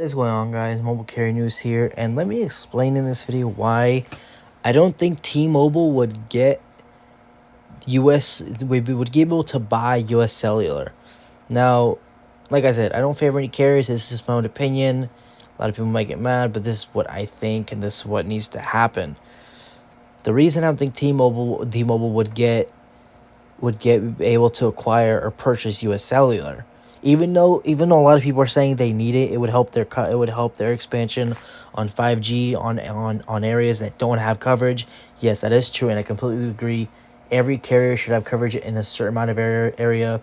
What is going on, guys? Mobile Carrier News here, and let me explain in this video why I don't think T-Mobile would get would be able to buy US Cellular. Now, like I said, I don't favor any carriers. This is my own opinion. A lot of people might get mad, but this is what I think, and this is what needs to happen. The reason I don't think T-Mobile would get able to acquire or purchase US Cellular. Even though a lot of people are saying they need it, it would help their expansion on 5G on areas that don't have coverage. Yes, that is true, and I completely agree. Every carrier should have coverage in a certain amount of area,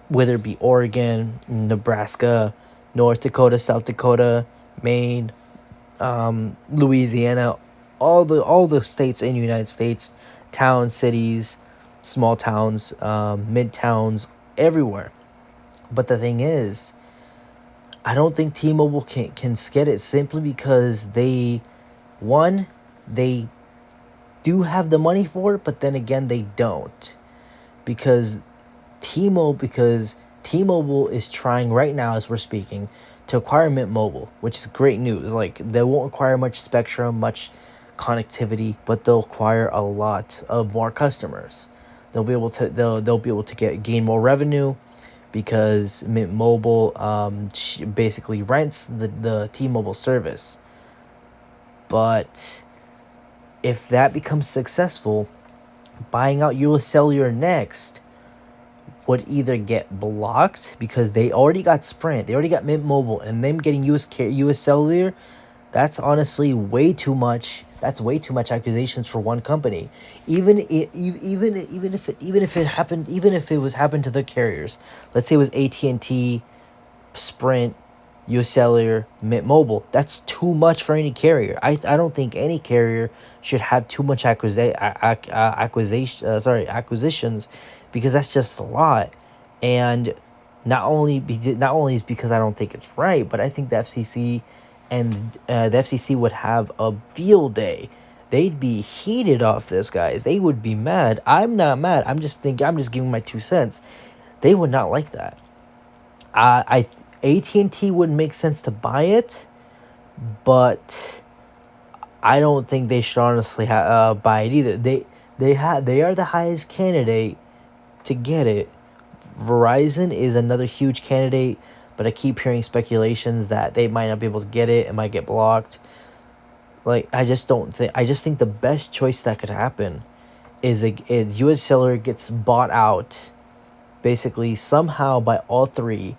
whether it be Oregon, Nebraska, North Dakota, South Dakota, Maine, Louisiana, all the states in the United States, towns, cities, small towns, mid towns, everywhere. But the thing is, I don't think T-Mobile can get it simply because one, they do have the money for it, but then again they don't, because T-Mobile is trying right now as we're speaking to acquire Mint Mobile, which is great news. Like, they won't acquire much spectrum, much connectivity, but they'll acquire a lot of more customers. They'll be able to gain more revenue because Mint Mobile basically rents the T-Mobile service. But if that becomes successful, buying out US Cellular next would either get blocked because they already got Sprint, they already got Mint Mobile, and them getting US Cellular, that's honestly way too much. That's way too much accusations for one company. Even if it was happened to the carriers, let's say it was AT&T, Sprint, US Cellular, Mint Mobile. That's too much for any carrier. I don't think any carrier should have too much acquisitions, because that's just a lot. And not only is because I don't think it's right, but I think the FCC would have a field day. They'd be heated off this, guys. They would be mad. I'm not mad. I'm just giving my 2 cents. They would not like that. I AT&T wouldn't make sense to buy it, but I don't think they should honestly buy it either. They are the highest candidate to get it. Verizon is another huge candidate, but I keep hearing speculations that they might not be able to get it. It might get blocked. Like, I just think the best choice that could happen is US Cellular gets bought out, basically somehow, by all three.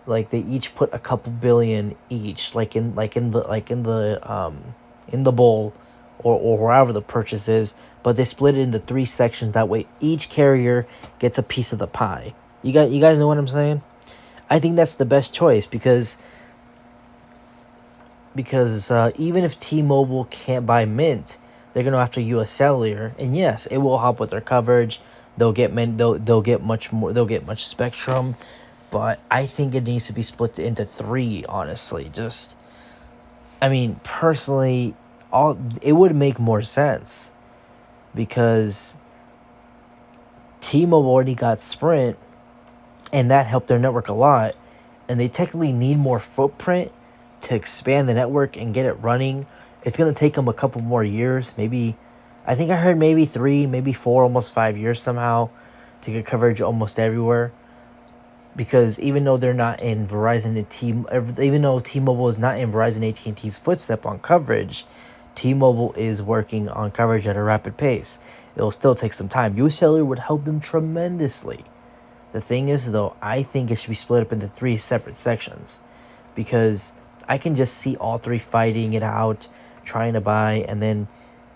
Like, they each put a couple billion each, in the bowl, or wherever the purchase is, but they split it into three sections. That way each carrier gets a piece of the pie. You guys know what I'm saying? I think that's the best choice, because even if T-Mobile can't buy Mint, they're going to have to US Cellular, and yes, it will help with their coverage. They'll get much more. They'll get much spectrum, but I think it needs to be split into three. Honestly, personally, it would make more sense, because T-Mobile already got Sprint, and that helped their network a lot, and they technically need more footprint to expand the network and get it running. It's going to take them a couple more years, maybe. I think I heard maybe 3, maybe 4, almost 5 years somehow, to get coverage almost everywhere. Because even though they're not in even though T-Mobile is not in Verizon AT&T's footstep on coverage, T-Mobile is working on coverage at a rapid pace. It'll still take some time. US Cellular would help them tremendously. The thing is, though, I think it should be split up into 3 separate sections, because I can just see all three fighting it out, trying to buy, and then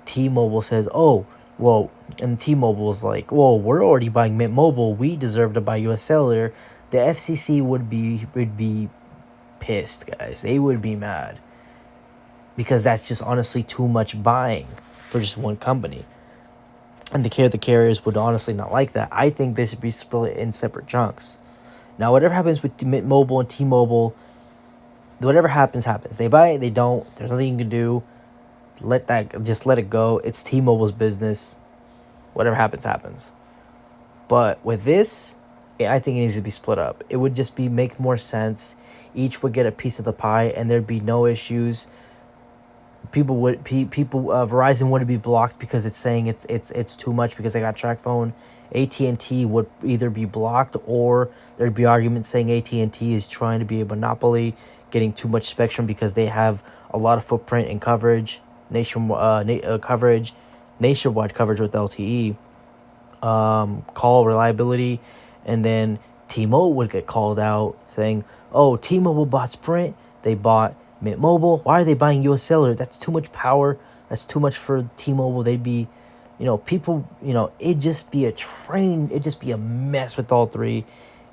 T-Mobile says, "Oh, well," and T-Mobile's like, "Well, we're already buying Mint Mobile. We deserve to buy US Cellular." The FCC would be pissed, guys. They would be mad, because that's just honestly too much buying for just one company. And the carriers would honestly not like that. I think they should be split in separate chunks. Now, whatever happens with Mint Mobile and T-Mobile, whatever happens, happens. They buy it, they don't. There's nothing you can do. Just let it go. It's T-Mobile's business. Whatever happens, happens. But with this, I think it needs to be split up. It would just be make more sense. Each would get a piece of the pie, and there'd be no issues. Verizon wouldn't be blocked because it's saying it's too much because they got track phone. AT&T would either be blocked, or there'd be arguments saying AT&T is trying to be a monopoly, getting too much spectrum because they have a lot of footprint and coverage, nationwide coverage with LTE, call reliability, and then T-Mobile would get called out saying, "Oh, T-Mobile bought Sprint, they bought Mint Mobile. Why are they buying US Cellular? That's too much power. That's too much for T-Mobile." They'd be, people, it'd just be a train. It'd just be a mess with all three,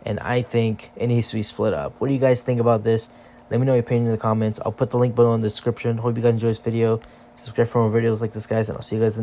and I think it needs to be split up. What do you guys think about this? Let me know your opinion in the comments. I'll put the link below in the description. Hope you guys enjoy this video. Subscribe for more videos like this, guys, and I'll see you guys in